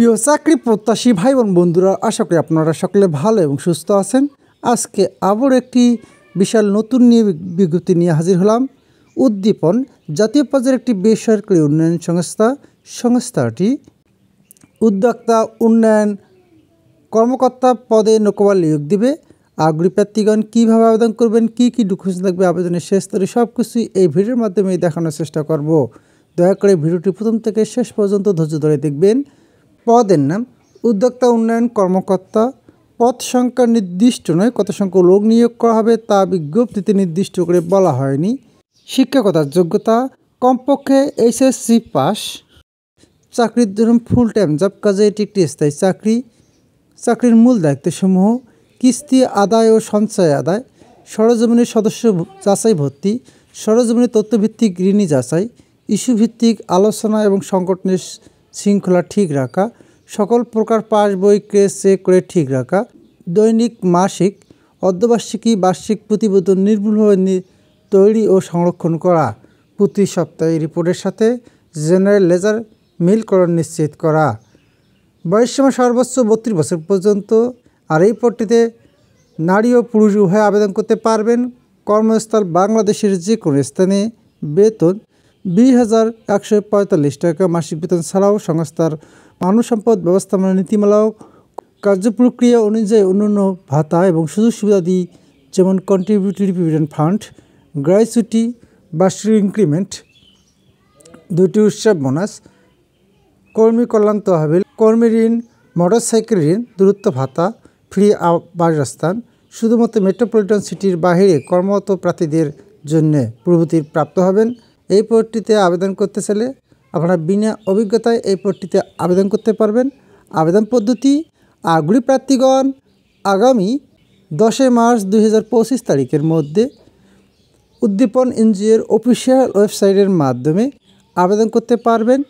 প্রিয় চাকরি প্রত্যাশী ভাই বোন বন্ধুরা, আশা করি আপনারা সকলে ভালো এবং সুস্থ আছেন। আজকে আবার একটি বিশাল নতুন বিজ্ঞপ্তি নিয়ে হাজির হলাম। উদ্দীপন জাতীয় পর্যায়ের একটি বেসরকারি উন্নয়ন সংস্থাটি উদ্যোক্তা উন্নয়ন কর্মকর্তা পদে নৌকবার নিয়োগ দিবে। আগ্রহী প্রার্থীগণ কীভাবে আবেদন করবেন, কী কী ডকুমেন্টস লাগবে, আবেদনের শেষ তারিখ সব কিছুই এই ভিডিওর মাধ্যমে দেখানোর চেষ্টা করব। দয়া করে ভিডিওটি প্রথম থেকে শেষ পর্যন্ত ধৈর্য ধরে দেখবেন। পদের নাম উদ্যোক্তা উন্নয়ন কর্মকর্তা। পদ সংখ্যা নির্দিষ্ট নয়, কত সংখ্যক লোক নিয়োগ করা হবে তা বিজ্ঞপ্তিতে নির্দিষ্ট করে বলা হয়নি। শিক্ষকতার যোগ্যতা কমপক্ষে এইচএসসি পাস। চাকরির ধরন ফুল টাইম জব, কাজে এটি একটি স্থায়ী চাকরি। চাকরির মূল দায়িত্বসমূহ কিস্তি আদায় ও সঞ্চয় আদায়, সরজমিনের সদস্য যাচাই ভর্তি, সরজমিনের তথ্যভিত্তিক ঋণী যাচাই, ইস্যুভিত্তিক আলোচনা এবং সংগঠনের শৃঙ্খলা ঠিক রাখা, সকল প্রকার পাস বই ক্রেস চেক করে ঠিক রাখা, দৈনিক মাসিক অর্ধবার্ষিকী বার্ষিক প্রতিবেদন নির্ভুলভাবে তৈরি ও সংরক্ষণ করা, প্রতি সপ্তাহে রিপোর্টের সাথে জেনারেল লেজার মিলকরণ নিশ্চিত করা। বয়সসীমা সর্বোচ্চ 32 বছর পর্যন্ত। আর এই পদটিতে নারী ও পুরুষ উভয় আবেদন করতে পারবেন। কর্মস্থল বাংলাদেশের যে কোনো স্থানে। বেতন 20,145 টাকা মাসিক বেতন ছাড়াও সংস্থার মানব সম্পদ ব্যবস্থাপনা নীতিমালা ও কার্যপ্রক্রিয়া অনুযায়ী অন্যান্য ভাতা এবং সুযোগ সুবিধাদি যেমন কন্ট্রিবিউটরি প্রভিডেন্ট ফান্ড, গ্র্যাচুইটি, বার্ষিক ইনক্রিমেন্ট, 2টি উৎসব বোনাস, কর্মী কল্যাণ তহবিল, কর্মী ঋণ, মোটরসাইকেল ঋণ, দূরত্ব ভাতা, ফ্রি বাসস্থান শুধুমাত্র মেট্রোপলিটন সিটির বাইরে কর্মরত প্রার্থীদের জন্য প্রভৃতির প্রাপ্ত হবেন। এই পদটিতে আবেদন করতে চাইলে আপনারা বিনা অভিজ্ঞতায় এই পদটিতে আবেদন করতে পারবেন। আবেদন পদ্ধতি: আগ্রহী প্রার্থীগণ আগামী 10 মার্চ 2025 তারিখের মধ্যে উদ্দীপন এনজিওর অফিসিয়াল ওয়েবসাইটের মাধ্যমে আবেদন করতে পারবেন।